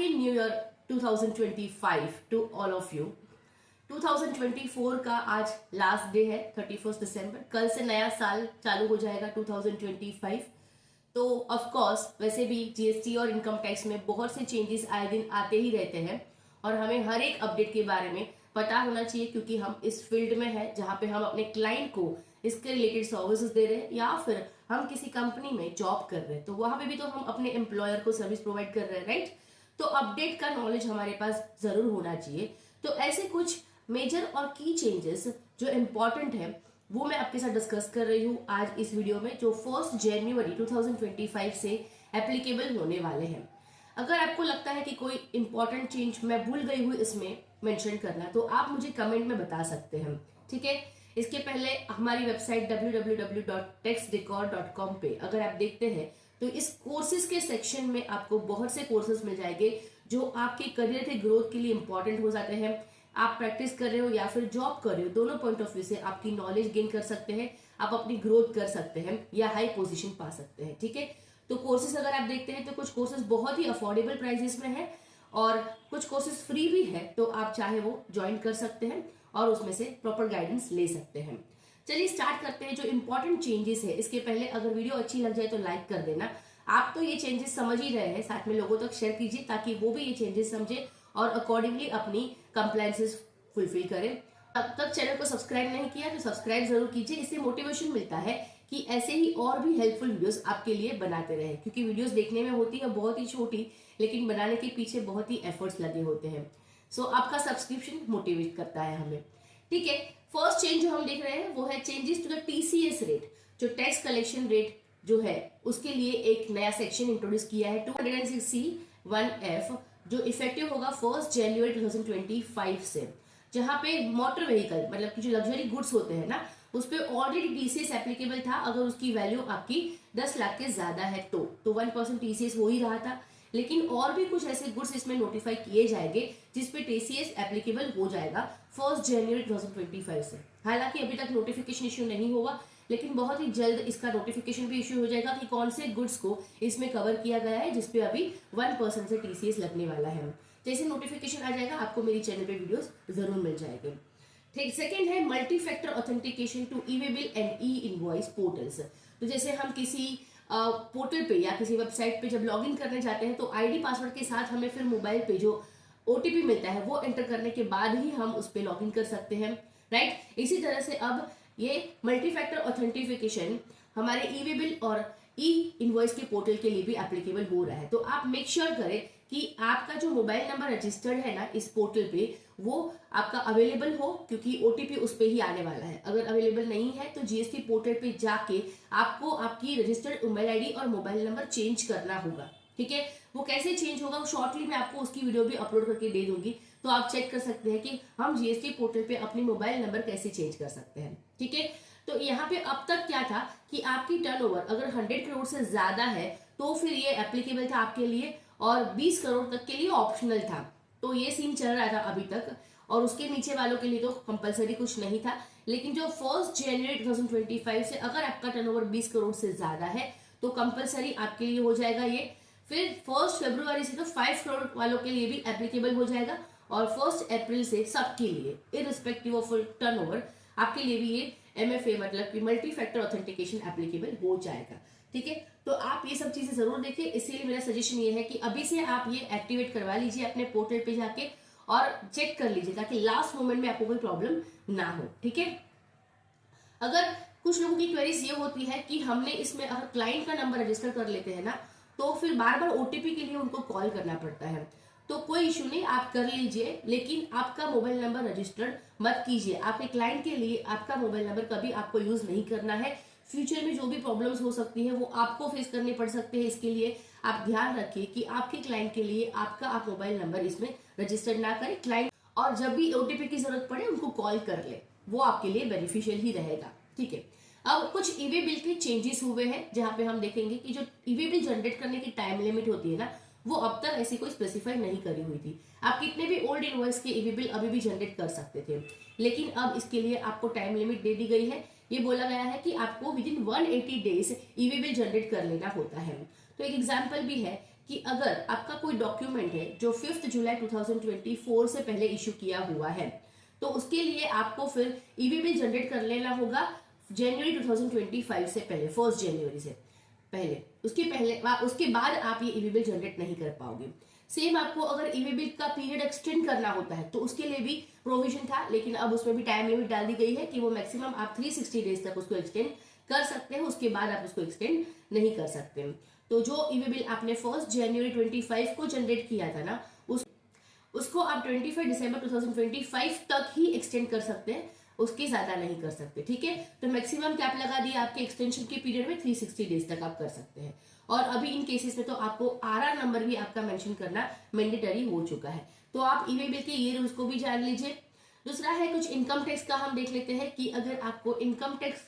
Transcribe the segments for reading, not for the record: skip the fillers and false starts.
Happy new year 2025 to all of you. 2024 का आज last day है 31 दिसंबर। कल से नया साल चालू हो जाएगा 2025। तो ऑफ कोर्स वैसे भी जीएसटी और इनकम टैक्स में बहुत से चेंजेस आए दिन आते ही रहते हैं और हमें हर एक अपडेट के बारे में पता होना चाहिए, क्योंकि हम इस फील्ड में है जहां पे हम अपने क्लाइंट को इसके रिलेटेड सर्विसेज दे रहे हैं या फिर हम किसी कंपनी में जॉब कर रहे हैं, तो वहां पे भी तो हम अपने एम्प्लॉयर को सर्विस प्रोवाइड कर रहे हैं, राइट। तो अपडेट का नॉलेज हमारे पास जरूर होना चाहिए। तो ऐसे कुछ मेजर और की चेंजेस जो इम्पोर्टेंट है वो मैं आपके साथ डिस्कस कर रही हूँ आज इस वीडियो में, जो 1 जनवरी 2025 से एप्लीकेबल होने वाले हैं। अगर आपको लगता है कि कोई इंपॉर्टेंट चेंज मैं भूल गई हूँ इसमें मेंशन करना, तो आप मुझे कमेंट में बता सकते हैं, ठीक है। इसके पहले हमारी वेबसाइट www.taxdecor.com पे अगर आप देखते हैं तो इस कोर्सेज के सेक्शन में आपको बहुत से कोर्सेज मिल जाएंगे जो आपके करियर के ग्रोथ के लिए इंपॉर्टेंट हो जाते हैं। आप प्रैक्टिस कर रहे हो या फिर जॉब कर रहे हो, दोनों पॉइंट ऑफ व्यू से आपकी नॉलेज गेन कर सकते हैं, आप अपनी ग्रोथ कर सकते हैं या हाई पोजीशन पा सकते हैं, ठीक है। तो कोर्सेज अगर आप देखते हैं तो कुछ कोर्सेज बहुत ही अफोर्डेबल प्राइसेस में है और कुछ कोर्सेज फ्री भी है, तो आप चाहे वो ज्वाइन कर सकते हैं और उसमें से प्रॉपर गाइडेंस ले सकते हैं। चलिए स्टार्ट करते हैं जो इंपॉर्टेंट चेंजेस है। इसके पहले अगर वीडियो अच्छी लग जाए तो लाइक कर देना। आप तो ये चेंजेस समझ ही रहे हैं, साथ में लोगों तक शेयर कीजिए ताकि वो भी ये चेंजेस समझे और अकॉर्डिंगली अपनी कंप्लायंसेस फुलफिल करें। अब तक चैनल को सब्सक्राइब नहीं किया तो सब्सक्राइब जरूर कीजिए, इससे मोटिवेशन मिलता है कि ऐसे ही और भी हेल्पफुल वीडियोस आपके लिए बनाते रहे, क्योंकि वीडियोस देखने में होती है बहुत ही छोटी लेकिन बनाने के पीछे बहुत ही एफर्ट्स लगे होते हैं। सो आपका सब्सक्रिप्शन मोटिवेट करता है हमें, ठीक है। फर्स्ट चेंज जो हम देख रहे हैं वो है changes to the TCS rate. जो टैक्स कलेक्शन रेट जो है उसके लिए एक नया सेक्शन इंट्रोड्यूस किया है 206C(1)(f), जो इफेक्टिव होगा 1 जनवरी 2025 से। जहां पे मोटर व्हीकल मतलब कि जो लग्जरी गुड्स होते हैं ना, उस पर ऑलरेडी टीसीएस एप्लीकेबल था अगर उसकी वैल्यू आपकी 10 लाख के ज्यादा है तो 1% टीसीएस हो ही रहा था। लेकिन और भी कुछ ऐसे गुड्स इसमें नोटिफाई किए जाएंगे जिसपे टीसीएस एप्लीकेबल हो जाएगा 1 जनवरी 2025 से। हालांकि अभी तक नोटिफिकेशन इश्यू नहीं हुआ, लेकिन बहुत ही जल्द इसका नोटिफिकेशन भी इश्यू हो जाएगा कि कौन से गुड्स को इसमें कवर किया गया है जिसपे अभी 1% से टीसीएस लगने वाला है। जैसे नोटिफिकेशन आ जाएगा आपको मेरी चैनल पे वीडियोस जरूर मिल जाएंगे, ठीक। सेकंड है multi factor authentication to e way bill and e invoice portals. तो जैसे हम किसी पोर्टल पे या किसी वेबसाइट पे जब लॉगिन करने जाते हैं तो आईडी पासवर्ड के साथ हमें फिर मोबाइल पे जो ओटीपी मिलता है वो एंटर करने के बाद ही हम उस पे लॉगिन कर सकते हैं, राइट। इसी तरह से अब ये मल्टी फैक्टर ऑथेंटिफिकेशन हमारे ई-वे बिल और ई इनवॉइस के पोर्टल के लिए भी एप्लीकेबल हो रहा है। तो आप मेक श्योर करें कि आपका जो मोबाइल नंबर रजिस्टर्ड है ना इस पोर्टल पे वो आपका अवेलेबल हो, क्योंकि ओटीपी उस पे ही आने वाला है। अगर अवेलेबल नहीं है तो जीएसटी पोर्टल पे जाके आपको आपकी रजिस्टर्ड ईमेल आईडी और मोबाइल नंबर चेंज करना होगा, ठीक है। वो कैसे चेंज होगा शॉर्टली मैं आपको उसकी वीडियो भी अपलोड करके दे दूंगी, तो आप चेक कर सकते हैं कि हम जीएसटी पोर्टल पे अपनी मोबाइल नंबर कैसे चेंज कर सकते हैं, ठीक है। तो यहाँ पे अब तक क्या था कि आपकी टर्नओवर अगर 100 करोड़ से ज्यादा है तो फिर ये एप्लीकेबल था आपके लिए और 20 करोड़ तक के लिए ऑप्शनल था। तो ये सीन चल रहा था अभी तक, और उसके नीचे वालों के लिए तो कंपलसरी कुछ नहीं था। लेकिन जो 1 जनवरी 2025 से अगर आपका टर्नओवर 20 करोड़ से ज्यादा है तो कंपलसरी आपके लिए हो जाएगा ये। फिर 1 फरवरी से तो 5 करोड़ वालों के लिए भी एप्लीकेबल हो जाएगा और 1 अप्रैल से सबके लिए इररिस्पेक्टिव ऑफ टर्नओवर आपके लिए भी ये MFA मतलब कि मल्टी फैक्टर ऑथेंटिकेशन एप्लीकेबल हो जाएगा, ठीक है। तो आप ये सब चीजें जरूर देखिए, इसीलिए मेरा सजेशन ये है कि अभी से आप ये एक्टिवेट करवा लीजिए अपने पोर्टल पे जाके और चेक कर लीजिए ताकि लास्ट मोमेंट में आपको कोई प्रॉब्लम ना हो, ठीक है। अगर कुछ लोगों की क्वेरीज ये होती है कि हमने इसमें अगर क्लाइंट का नंबर रजिस्टर कर लेते हैं ना तो फिर बार बार ओटीपी के लिए उनको कॉल करना पड़ता है, तो कोई इशू नहीं, आप कर लीजिए, लेकिन आपका मोबाइल नंबर रजिस्टर्ड मत कीजिए। आपके क्लाइंट के लिए आपका मोबाइल नंबर कभी आपको यूज नहीं करना है। फ्यूचर में जो भी प्रॉब्लम्स हो सकती है वो आपको फेस करने पड़ सकते हैं, इसके लिए आप ध्यान रखिए कि आपके क्लाइंट के लिए आपका आप मोबाइल नंबर इसमें रजिस्टर्ड ना करें क्लाइंट, और जब भी ओटीपी की जरूरत पड़े उनको कॉल कर ले, वो आपके लिए बेनिफिशियल ही रहेगा, ठीक है। अब कुछ ई-वे बिल के चेंजेस हुए हैं जहां पे हम देखेंगे कि जो ई-वे बिल जनरेट करने की टाइम लिमिट होती है ना वो अब तक ऐसी कोई स्पेसिफाई नहीं करी हुई थी। आप कितने भी ओल्ड इनवॉइस के ई-वे बिल अभी भी जनरेट कर सकते थे, लेकिन अब इसके लिए आपको टाइम लिमिट दे दी गई है। ये बोला गया है कि आपको with in 180 days e-way bill generate कर लेना होता है। तो एक एग्जाम्पल भी है कि अगर आपका कोई डॉक्यूमेंट है जो 5 जुलाई 2024 से पहले इशू किया हुआ है, तो उसके लिए आपको फिर ईवी बिल जनरेट कर लेना होगा जनवरी 2025 से पहले, 1 जनवरी से पहले। उसके बाद आप ये ईवी बिल जनरेट नहीं कर पाओगे। सेम आपको अगर ईवी बिल का पीरियड एक्सटेंड करना होता है तो उसके लिए भी प्रोविजन था, लेकिन अब उसमें भी टाइम लिमिट डाल दी गई है कि वो मैक्सिमम आप 360 डेज तक उसको एक्सटेंड कर सकते हैं, उसके बाद आप उसको एक्सटेंड नहीं कर सकते। तो जो ईवी बिल आपने 1 जनवरी 25 को जनरेट किया था ना, उसको आप 25 दिसंबर 2025 तक ही एक्सटेंड कर सकते हैं, उसके ज्यादा नहीं कर सकते। ठीक है, तो मैक्सिमम कैप लगा दिया आपके एक्सटेंशन के पीरियड में 360 डेज तक आप कर सकते हैं। और अभी इन केसेस में तो आपको आरआर नंबर भी आपका मेंशन करना मैंडेटरी हो चुका है। तो आप ईवी बिल के ये रूल्स को भी जान लीजिए। दूसरा है कुछ इनकम टैक्स का, हम देख लेते हैं कि अगर आपको इनकम टैक्स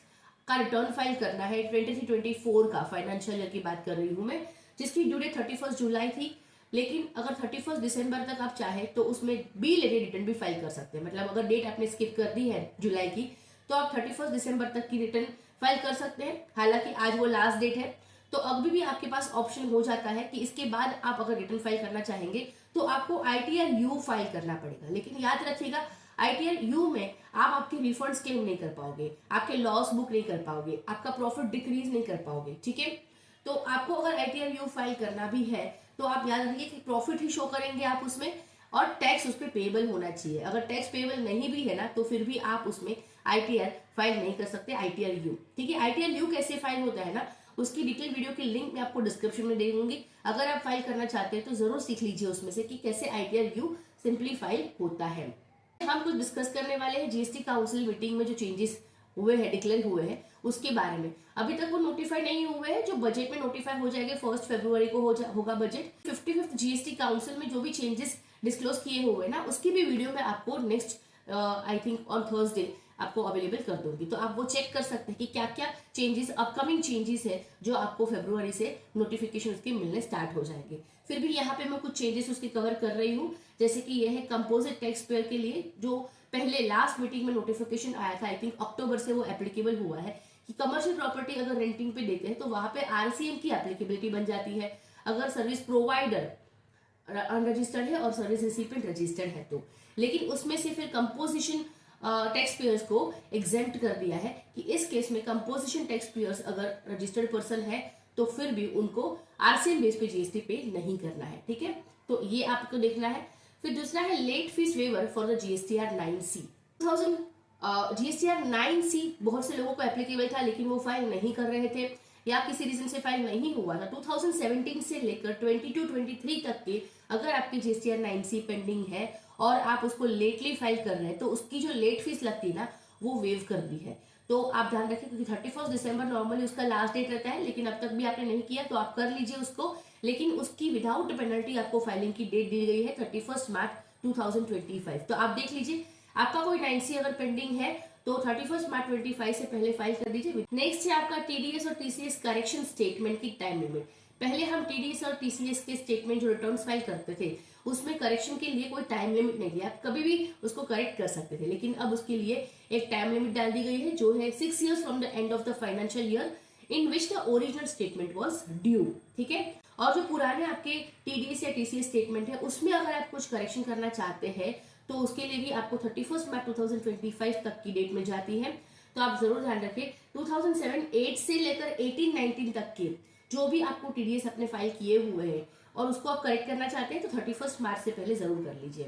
का रिटर्न फाइल करना है 23-24 का, फाइनेंशियल ईयर की बात कर रही हूं मैं, जिसकी ड्यू डेट 31 जुलाई थी, लेकिन अगर 31 दिसंबर तक आप चाहे तो उसमें बी लेटेड रिटर्न भी फाइल कर सकते हैं। मतलब अगर डेट आपने स्किप कर दी है जुलाई की, तो आप 31 दिसंबर तक की रिटर्न फाइल कर सकते हैं। हालांकि आज वो लास्ट डेट है, तो अभी भी आपके पास ऑप्शन हो जाता है कि इसके बाद आप अगर रिटर्न फाइल करना चाहेंगे तो आपको आईटीआर यू फाइल करना पड़ेगा। लेकिन याद रखिएगा, आईटीआर यू में आप आपके रिफंड्स क्लेम नहीं कर पाओगे, आपके लॉस बुक नहीं कर पाओगे, आपका प्रॉफिट डिक्रीज नहीं कर पाओगे। ठीक है, तो आपको अगर आईटीआर यू फाइल करना भी है तो आप याद रखिए कि प्रॉफिट ही शो करेंगे आप उसमें, और टैक्स उस पर पेएबल होना चाहिए। अगर टैक्स पेएबल नहीं भी है ना, तो फिर भी आप उसमें आईटीआर फाइल नहीं कर सकते, आईटीआर यू। ठीक है, आईटीआर यू कैसे फाइल होता है ना, उसकी डिटेल वीडियो की लिंक मैं आपको डिस्क्रिप्शन में दे दूंगी। अगर आप फाइल करना चाहते हैं तो जरूर सीख लीजिए उसमें से कि कैसे आईटीआर यू सिंपली फाइल होता है। हम कुछ डिस्कस करने वाले हैं जीएसटी काउंसिल मीटिंग में जो चेंजेस हुए हैं, डिक्लेयर हुए हैं, उसके बारे में। अभी तक वो नोटिफाई नहीं हुए हैं, जो बजट में नोटिफाई हो जाएंगे 1 फरवरी को होगा बजट। 55th जीएसटी काउंसिल में जो भी चेंजेस डिस्क्लोज किए हुए हैं ना, उसकी भी वीडियो में आपको next I think on Thursday आपको अवेलेबल कर दूंगी। तो आप वो चेक कर सकते हैं कि क्या क्या चेंजेस, अपकमिंग चेंजेस है जो आपको फरवरी से नोटिफिकेशन उसके मिलने स्टार्ट हो जाएंगे। फिर भी यहाँ पे मैं कुछ चेंजेस उसके कवर कर रही हूँ, जैसे कि यह है कंपोजिट टैक्स पेयर के लिए, जो पहले लास्ट मीटिंग में नोटिफिकेशन आया था, आई थिंक अक्टूबर से वो एप्लीकेबल हुआ है कि कमर्शियल प्रॉपर्टी अगर रेंटिंग पे देते हैं तो वहां पे आरसीएम की एप्लीकेबिलिटी बन जाती है अगर सर्विस प्रोवाइडर अनरजिस्टर्ड है और सर्विस रिसिपिएंट रजिस्टर्ड है तो। लेकिन उसमें से फिर कंपोजिशन टैक्स पेयर्स को एग्जेम्प्ट कर दिया है कि इस केस में कंपोजिशन टैक्स पेयर्स अगर रजिस्टर्ड पर्सन है तो फिर भी उनको आरसीएम बेस पे जीएसटी पे नहीं करना है। ठीक है, तो ये आपको देखना है। फिर दूसरा है late fee waiver for the GSTR 9C। GSTR 9C बहुत से लोगों को एप्लीकेबल था, लेकिन वो फाइल नहीं कर रहे थे या किसी रीजन से फाइल नहीं हुआ था। 2017 से लेकर 22-23 तक के अगर आपकी जीएसटीआर 9C पेंडिंग है और आप उसको लेटली फाइल कर रहे हैं तो उसकी जो लेट फीस लगती है ना, वो वेव कर दी है। तो आप ध्यान रखें, क्योंकि 31 दिसंबर नॉर्मली उसका लास्ट डेट रहता है, लेकिन अब तक भी आपने नहीं किया तो आप कर लीजिए उसको। लेकिन उसकी विदाउट पेनल्टी आपको फाइलिंग की डेट दी गई है 31 मार्च 2025। तो आप देख लीजिए, आपका कोई 9C अगर पेंडिंग है तो 31 मार्च 25 से पहले फाइल कर दीजिए। नेक्स्ट है आपका टीडीएस और टीसीएस करेक्शन स्टेटमेंट की टाइम लिमिट। पहले हम टीडीएस और टीसीएस के स्टेटमेंट जो रिटर्न्स फाइल करते थे उसमें करेक्शन के लिए कोई टाइम लिमिट नहीं थी, आप कभी भी उसको करेक्ट कर सकते थे। लेकिन अब उसके लिए एक टाइम लिमिट डाल दी गई है जो है 6 years from the end of the financial year in which the original statement was due. ठीक है, और जो पुराने आपके टीडीएस या टीसीएस स्टेटमेंट है उसमें अगर आप कुछ करेक्शन करना चाहते हैं तो उसके लिए भी आपको 31 मार्च 2025 तक की डेट में जाती है। तो आप जरूर ध्यान रखें, 2007-8 से लेकर 18-19 तक के जो भी आपको टीडीएस अपने फाइल किए हुए हैं और उसको आप करेक्ट करना चाहते हैं तो 31 मार्च से पहले जरूर कर लीजिए।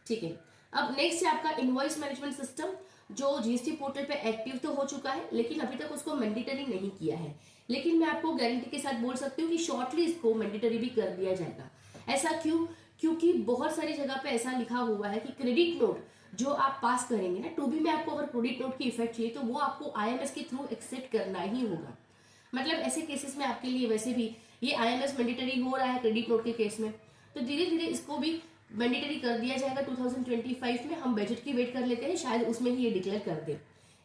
ठीक है, अब नेक्स्ट है आपका इनवॉइस मैनेजमेंट सिस्टम, जो जीएसटी पोर्टल पे एक्टिव तो हो चुका है लेकिन अभी तक उसको मैंडेटरी नहीं किया है। लेकिन मैं आपको गारंटी के साथ बोल सकती हूँ कि शॉर्टली इसको मैंडेटरी भी कर दिया जाएगा। ऐसा क्यों? क्योंकि बहुत सारी जगह पे ऐसा लिखा हुआ है कि क्रेडिट नोट जो आप पास करेंगे ना, टू बी में आपको अगर क्रेडिट नोट की इफेक्ट चाहिए तो वो आपको आईएमएस के थ्रू एक्सेप्ट करना ही होगा। मतलब ऐसे केसेस में आपके लिए वैसे भी ये आईएमएस मैंडेटरी हो रहा है क्रेडिट नोट के केस में, तो धीरे धीरे इसको भी मैंडेटरी कर दिया जाएगा 2025 में। हम बजट की वेट कर लेते हैं, शायद उसमें ही ये डिक्लेयर कर दे,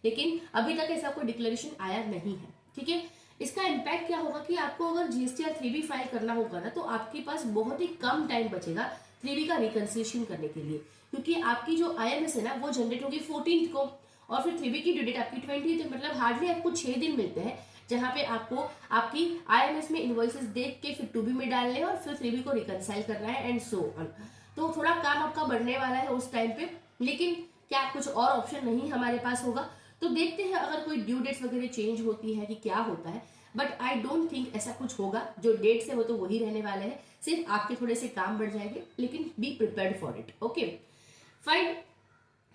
लेकिन अभी तक ऐसा कोई डिक्लेरेशन आया नहीं है। ठीक है, इसका इम्पैक्ट क्या होगा कि आपको अगर जीएसटीआर 3B फाइल करना होगा ना तो आपके पास बहुत ही कम टाइम बचेगा 3B का रिकंसिलिएशन करने के लिए, क्योंकि आपकी जो आईएमएस है ना वो जनरेट होगी 14th को और फिर 3B की ड्यू डेट आपकी 20th, मतलब हार्डली आपको 6 दिन मिलते हैं जहाँ पे आपको आपकी IMS में इनवॉइसेस देख के फिर 2B में डालने हैं और फिर 3B को रिकनसाइल करना है एंड सो ऑन। तो थोड़ा काम आपका बढ़ने वाला है उस टाइम पे, लेकिन क्या कुछ और ऑप्शन नहीं हमारे पास होगा। तो देखते हैं अगर कोई ड्यू डेट्स वगैरह चेंज होती है कि क्या होता है, बट आई डोंट थिंक ऐसा कुछ होगा। जो डेट्स है वो तो वही रहने वाले हैं, सिर्फ आपके थोड़े से काम बढ़ जाएंगे, लेकिन be prepared for it. Okay fine.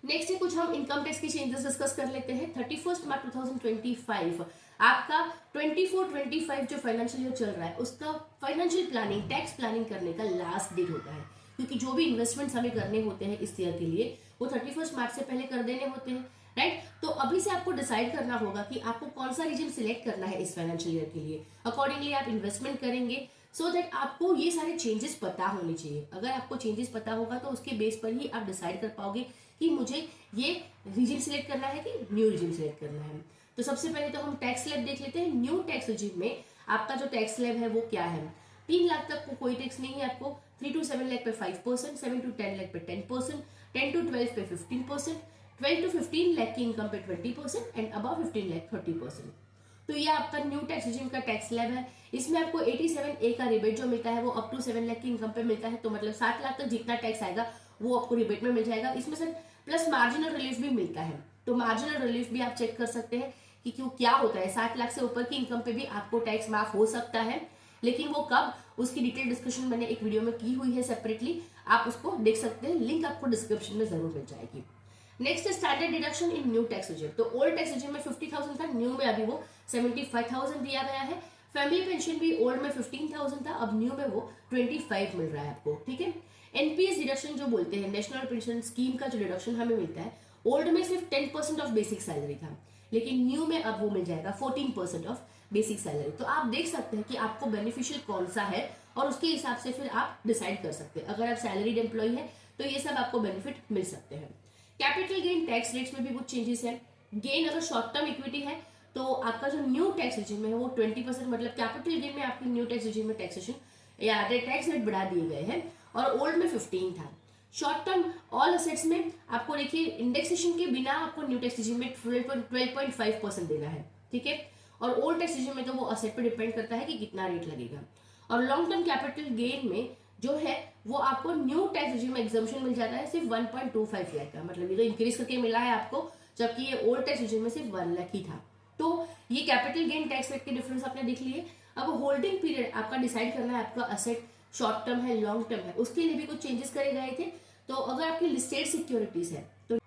Next है कुछ हम इनकम टैक्स के चेंजेस डिस्कस कर लेते हैं। 31 मार्च 2025 आपका 24-25 जो फाइनेंशियल ईयर चल रहा है उसका फाइनेंशियल प्लानिंग, टैक्स प्लानिंग करने का लास्ट डेट होता है, क्योंकि जो भी इन्वेस्टमेंट्स हमें करने होते हैं इस ईयर के लिए वो 31 मार्च से पहले कर देने होते हैं, राइट। तो अभी से आपको डिसाइड करना होगा कि आपको कौन सा रीजन सिलेक्ट करना है इस फाइनेंशियल ईयर के लिए। अकॉर्डिंगली आप इन्वेस्टमेंट करेंगे सो दैट आपको ये सारे चेंजेस पता होने चाहिए। अगर आपको चेंजेस पता होगा तो उसके बेस पर ही आप डिसाइड कर पाओगे कि मुझे ये रीजन सिलेक्ट करना है कि न्यू रीजन सिलेक्ट करना है। तो सबसे पहले तो हम टैक्स स्लैब देख लेते हैं। न्यू टैक्स रिजिम में आपका जो टैक्स स्लैब है वो क्या है। 3 लाख तक को कोई टैक्स नहीं है आपको। 3 to 7 लाख पे 5%, 7 to 10 लाख पे 10%, 10 to 12 पे 15%, 12 to 15 लाख की इनकम पे 20% एंड अबव 15 लाख 30%। तो ये आपका न्यू टैक्स रिजिम का टैक्स स्लैब है। इसमें आपको 87A का रिबेट जो मिलता है वो अप टू 7 लाख की इनकम पे मिलता है। तो मतलब 7 लाख तक जितना टैक्स आएगा वो आपको रिबेट में मिल जाएगा। इसमें से प्लस मार्जिनल रिलीफ भी मिलता है। तो मार्जिनल रिलीफ भी आप चेक कर सकते हैं कि क्यों क्या होता है। 7 लाख से ऊपर की इनकम पे भी आपको टैक्स माफ हो सकता है, लेकिन वो कब, उसकी डिटेल डिस्कशन मैंने एक वीडियो में की हुई है सेपरेटली, आप उसको देख सकते हैं, लिंक आपको डिस्क्रिप्शन में जरूर मिल जाएगी। नेक्स्ट स्टैंडर्ड डिडक्शन इन न्यू टैक्स रिजिम। तो ओल्ड टैक्स रिजिम में 50,000 था, न्यू में अभी वो 75,000 दिया गया है। फैमिली पेंशन भी ओल्ड में 15,000 था, अब न्यू में वो 25 मिल रहा है आपको, ठीक है। NPS डिडक्शन जो बोलते हैं, नेशनल पेंशन स्कीम का जो डिडक्शन हमें मिलता है, ओल्ड में सिर्फ 10% ऑफ बेसिक सैलरी था, लेकिन न्यू में अब वो मिल जाएगा 14% ऑफ बेसिक सैलरी। तो आप देख सकते हैं कि आपको बेनिफिशियल कौन सा है और उसके हिसाब से फिर आप डिसाइड कर सकते हैं। अगर आप सैलरीड एम्प्लॉय है तो ये सब आपको बेनिफिट मिल सकते हैं। कैपिटल गेन टैक्स रेट्स में भी कुछ चेंजेस है। गेन अगर शॉर्ट टर्म इक्विटी है तो आपका जो न्यू टैक्स रिजिम है वो 20%, मतलब कैपिटल गेन में आपकी न्यू टैक्स रिजिम में टैक्सेशन या टैक्स रेट बढ़ा दिए गए हैं और ओल्ड में 15 था। शॉर्ट टर्म ऑल असेट्स में आपको देखिए इंडेक्सेशन के बिना आपको न्यू टैक्स रिजिम में 12.5% देना है, ठीक है। और ओल्ड टैक्स रिजिम में तो वो असेट पे डिपेंड करता है कि कितना रेट लगेगा। और लॉन्ग टर्म कैपिटल गेन में जो है वो आपको न्यू टैक्स रिजिम में एग्जम्पशन मिल जाता है सिर्फ 1.25 लाख का, मतलब ये तो इंक्रीज करके मिला है आपको, जबकि ये ओल्ड टैक्स रिजिम में सिर्फ 1 लाख ही था। तो ये कैपिटल गेन टैक्स रेट के डिफरेंस आपने देख लिए। अब होल्डिंग पीरियड आपका डिसाइड करना है, आपका असेट शॉर्ट टर्म है लॉन्ग टर्म है, उसके लिए भी कुछ चेंजेस करे गए थे। तो अगर आपकी लिस्टेड सिक्योरिटीज है तो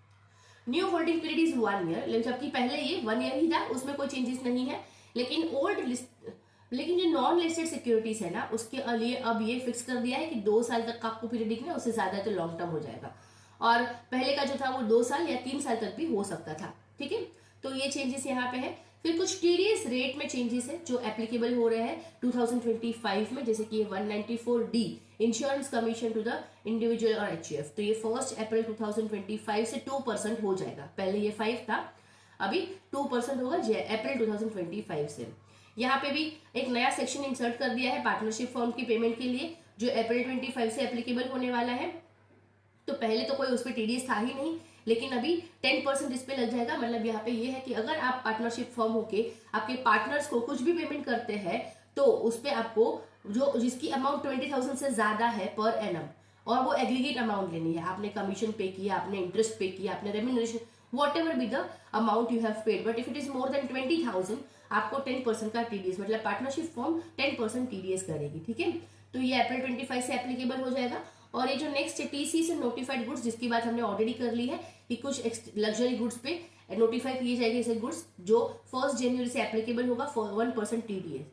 new holding period is 1 year, जबकि पहले ये 1 ईयर ही था, उसमें कोई चेंजेस नहीं है। लेकिन जो नॉन लिस्टेड सिक्योरिटीज है ना उसके लिए अब ये फिक्स कर दिया है कि 2 साल तक का आपको पीरियड दिखना है, उससे ज्यादा तो लॉन्ग टर्म हो जाएगा। और पहले का जो था वो 2 साल या 3 साल तक भी हो सकता था, ठीक है। तो ये चेंजेस यहाँ पे है। फिर कुछ टीडीएस रेट में चेंजेस है जो एप्लीकेबल हो रहे हैं 2025 में, जैसे कि 194D insurance commission to the individual और HUF। तो ये 1 अप्रैल 2025 से 2% हो जाएगा। पहले ये 5 था, अभी 2% होगा अप्रैल 2025 से। यहाँ पे भी एक नया सेक्शन इंसर्ट कर दिया है पार्टनरशिप फॉर्म की पेमेंट के लिए, जो अप्रैल 25 से एप्लीकेबल होने वाला है। तो पहले तो कोई उस पर टीडीएस था ही नहीं, लेकिन अभी 10% इस पे लग जाएगा। मतलब यहाँ पे ये है कि अगर आप पार्टनरशिप फॉर्म होके आपके पार्टनर्स को कुछ भी पेमेंट करते हैं तो उस पे आपको जो जिसकी अमाउंट 20,000 से ज्यादा है पर एनम, और वो एग्रीगेट अमाउंट लेनी है, आपने कमीशन पे किया, आपने इंटरेस्ट पे किया, आपने remuneration, whatever be the amount you have paid, but if it is more than 20,000 आपको 10% का टीडीएस, मतलब पार्टनरशिप फॉर्म 10% टीडीएस करेगी, ठीक है। तो ये अप्रैल 25 से एप्लीकेबल हो जाएगा। और ये जो नेक्स्ट टीसी से नोटिफाइड गुड्स, जिसकी बात हमने ऑलरेडी कर ली है कि कुछ लग्जरी गुड्स पे नोटिफाई किए जाएंगे ऐसे गुड्स जो 1 जनवरी से एप्लीकेबल होगा 1% टीडीएस,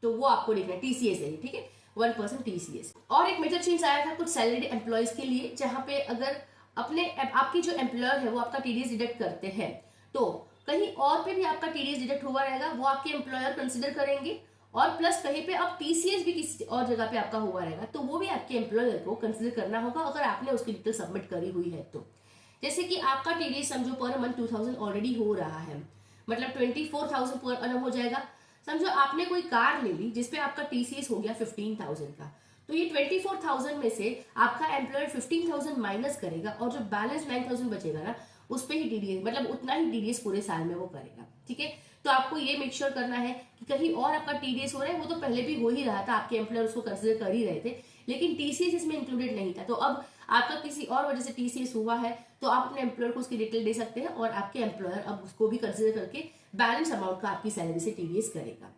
तो वो आपको देखना है, टीसीएस है, ठीक है, 1% टीसीएस। और एक मेजर चेंज आया था कुछ सैलरीड एम्प्लॉयज के लिए, जहां पे अगर आपकी जो एम्प्लॉयर है वो आपका टीडीएस डिडक्ट करते हैं तो कहीं और पे भी आपका टीडीएस डिडक्ट हुआ रहेगा, वो आपके एम्प्लॉयर कंसिडर करेंगे। और प्लस कहीं पे अब टीसीएस भी किसी और जगह पे आपका हुआ रहेगा तो वो भी आपके एम्प्लॉयर को कंसिडर करना होगा अगर आपने उसकी डिटेल सबमिट करी हुई है तो। जैसे कि आपका टीडीएस समझो पर मंथ 2,000 ऑलरेडी हो रहा है, मतलब 24,000 पर annum हो जाएगा। समझो आपने कोई कार ले ली जिसपे आपका टीसीएस हो गया 15,000 का, तो ये 24,000 में से आपका एम्प्लॉयर 15,000 माइनस करेगा और जो बैलेंस 9,000 बचेगा ना उस पे ही टीडीएस, मतलब उतना ही टीडीएस पूरे साल में वो करेगा, ठीक है। तो आपको ये मेक श्योर करना है कि कहीं और आपका टीडीएस हो रहा है, वो तो पहले भी हो ही रहा था, आपके एम्प्लॉयर उसको कंसिडर कर ही रहे थे, लेकिन टीसीएस इसमें इंक्लूडेड नहीं था। तो अब आपका किसी और वजह से टीसीएस हुआ है तो आप अपने एम्प्लॉयर को उसकी डिटेल दे सकते हैं और आपके एम्प्लॉयर अब उसको भी कंसिडर करके बैलेंस अमाउंट का आपकी सैलरी से टीडीएस करेगा।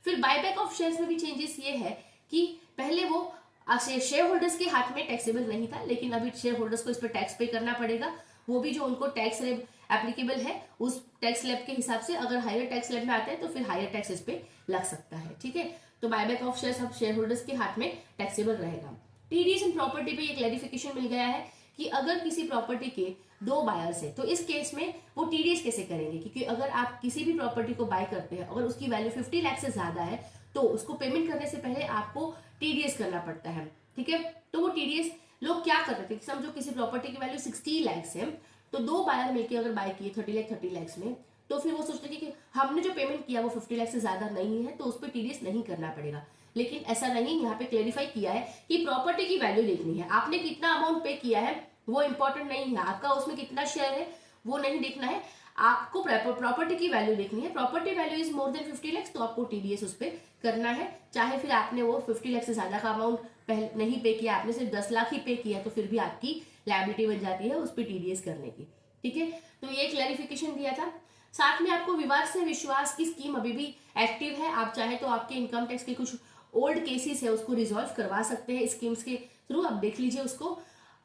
फिर बायबैक ऑफ शेयर्स में भी चेंजेस ये है कि पहले वो शेयर होल्डर्स के हाथ में टैक्सेबल नहीं था, लेकिन अभी शेयर होल्डर्स को इस पर टैक्स पे करना पड़ेगा, वो भी जो उनको टैक्स स्लैब एप्लीकेबल है उस टैक्स स्लैब के हिसाब से। अगर हायर टैक्स स्लैब में आते हैं तो फिर हायर टैक्स इस पे लग सकता है, ठीक है। तो बायबैक ऑफ शेयर्स अब शेयर होल्डर्स के हाथ में टैक्सेबल रहेगा। टीडीएस इन प्रॉपर्टी पे एक क्लैरिफिकेशन मिल गया है कि अगर किसी प्रॉपर्टी के 2 बायर्स है तो इस केस में वो टीडीएस कैसे करेंगे, क्योंकि अगर आप किसी भी प्रॉपर्टी को बाय करते हैं अगर उसकी वैल्यू 50 लाख से ज्यादा है तो उसको पेमेंट करने से पहले आपको टीडीएस करना पड़ता है, ठीक है। तो वो टीडीएस लोग क्या कर रहे थे, समझो किसी प्रॉपर्टी की वैल्यू 60 लाख है तो 2 बायर मिलकर अगर बाय किए 30 लाख में, तो फिर वो सोचते कि हमने जो पेमेंट किया वो 50 लाख से ज्यादा नहीं है तो उस पर टीडीएस नहीं करना पड़ेगा। लेकिन ऐसा नहीं, यहाँ पे क्लेरिफाई किया है कि प्रॉपर्टी की वैल्यू देखनी है, आपने कितना अमाउंट पे किया है वो इंपॉर्टेंट नहीं है, आपका उसमें कितना शेयर है वो नहीं देखना है, आपको प्रॉपर्टी की वैल्यू देखनी है। Property value is more than 50 lakh तो आपको टीडीएस उस पर करना है, चाहे फिर आपने वो 50 लाख से ज्यादा का अमाउंट पहले नहीं पे किया, आपने सिर्फ 10 लाख ही पे किया तो फिर भी आपकी लायबिलिटी बन जाती है उस पर टीडीएस करने की, ठीक है। तो ये क्लैरिफिकेशन दिया था। साथ में आपको विवाद से विश्वास की स्कीम अभी भी एक्टिव है, आप चाहे तो आपके इनकम टैक्स के कुछ ओल्ड केसेस है उसको रिजॉल्व करवा सकते हैं स्कीम्स के थ्रू, आप देख लीजिए उसको।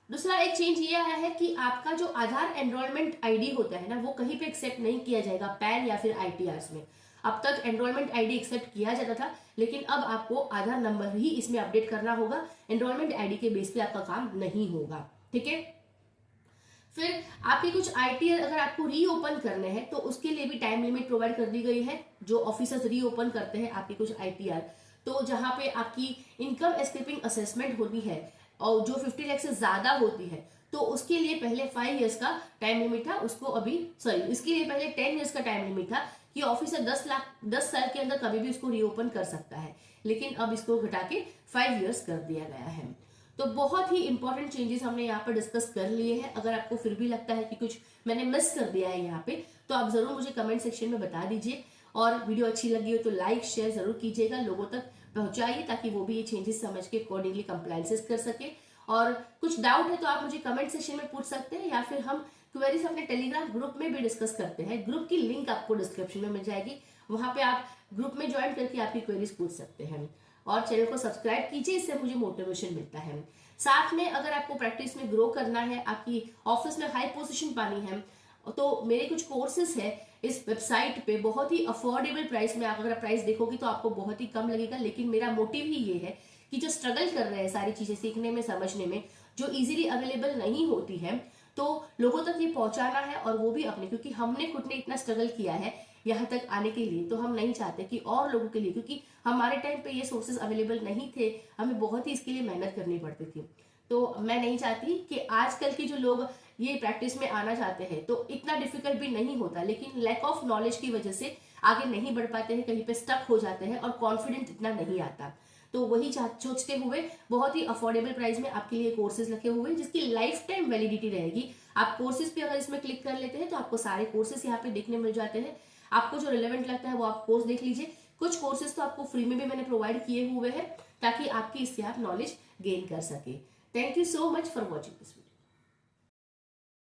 दूसरा एक चेंज ये आया है कि आपका जो आधार एनरोलमेंट आईडी होता है ना वो कहीं पे एक्सेप्ट नहीं किया जाएगा पैन या फिर आईटीआर में। अब तक एनरोलमेंट आईडी एक्सेप्ट किया जाता था, लेकिन अब आपको आधार नंबर ही इसमें अपडेट करना होगा, एनरोलमेंट आईडी के बेस पे आपका काम नहीं होगा, ठीक है। फिर आपके कुछ आईटीआर अगर आपको रीओपन करने हैं तो उसके लिए भी टाइम लिमिट प्रोवाइड कर दी गई है। जो ऑफिसर्स रीओपन करते हैं आपके कुछ आईटीआर, तो जहां पे आपकी इनकम एस्केपिंग असेसमेंट होती है और जो 50 लाख से ज्यादा होती है तो उसके लिए पहले 5 इयर्स का टाइम लिमिट था, उसको अभी इसके लिए पहले 10 इयर्स का टाइम लिमिट था कि ऑफिसर 10 साल के अंदर कभी भी उसको रीओपन कर सकता है, लेकिन अब इसको घटा के 5 इयर्स कर दिया गया है। तो बहुत ही इंपॉर्टेंट चेंजेस हमने यहाँ पर डिस्कस कर लिए हैं। अगर आपको फिर भी लगता है कि कुछ मैंने मिस कर दिया है यहाँ पे तो आप जरूर मुझे कमेंट सेक्शन में बता दीजिए, और वीडियो अच्छी लगी हो तो लाइक शेयर जरूर कीजिएगा, लोगों तक पहुंचाइए ताकि वो भी ये चेंजेस समझ के अकॉर्डिंगली कंप्लायंसेस कर सके। और कुछ डाउट है तो आप मुझे कमेंट सेक्शन में पूछ सकते हैं या फिर हम क्वेरीज अपने टेलीग्राम ग्रुप में भी डिस्कस करते हैं। ग्रुप की लिंक आपको डिस्क्रिप्शन में मिल जाएगी, वहां पे आप ग्रुप में ज्वाइन करके आपकी क्वेरीज पूछ सकते हैं। और चैनल को सब्सक्राइब कीजिए, इससे मुझे मोटिवेशन मिलता है। साथ में अगर आपको प्रैक्टिस में ग्रो करना है, आपकी ऑफिस में हाई पोजीशन पानी है, तो मेरे कुछ कोर्सेज है इस वेबसाइट पे बहुत ही अफोर्डेबल प्राइस में। आप अगर प्राइस देखोगे तो आपको बहुत ही कम लगेगा, लेकिन मेरा मोटिव ही ये है कि जो स्ट्रगल कर रहे हैं सारी चीजें सीखने में समझने में, जो इजीली अवेलेबल नहीं होती है, तो लोगों तक ये पहुंचाना है, और वो भी अपने, क्योंकि हमने खुद ने इतना स्ट्रगल किया है यहाँ तक आने के लिए, तो हम नहीं चाहते कि और लोगों के लिए, क्योंकि हमारे टाइम पे ये सोर्सेज अवेलेबल नहीं थे, हमें बहुत ही इसके लिए मेहनत करनी पड़ती थी। तो मैं नहीं चाहती कि आजकल के जो लोग ये प्रैक्टिस में आना चाहते हैं तो इतना डिफिकल्ट भी नहीं होता, लेकिन लैक ऑफ नॉलेज की वजह से आगे नहीं बढ़ पाते हैं, कहीं पे स्टक हो जाते हैं और कॉन्फिडेंस इतना नहीं आता। तो वही सोचते हुए बहुत ही अफोर्डेबल प्राइस में आपके लिए कोर्सेज रखे हुए हैं जिसकी लाइफ टाइम वैलिडिटी रहेगी। आप कोर्सेज पे अगर इसमें क्लिक कर लेते हैं तो आपको सारे कोर्सेज यहाँ पे देखने मिल जाते हैं, आपको जो रिलेवेंट लगता है वो आप कोर्स देख लीजिए। कुछ कोर्सेज तो आपको फ्री में भी मैंने प्रोवाइड किए हुए हैं ताकि आपकी इससे आप नॉलेज गेन कर सके। Thank you so much for watching this video.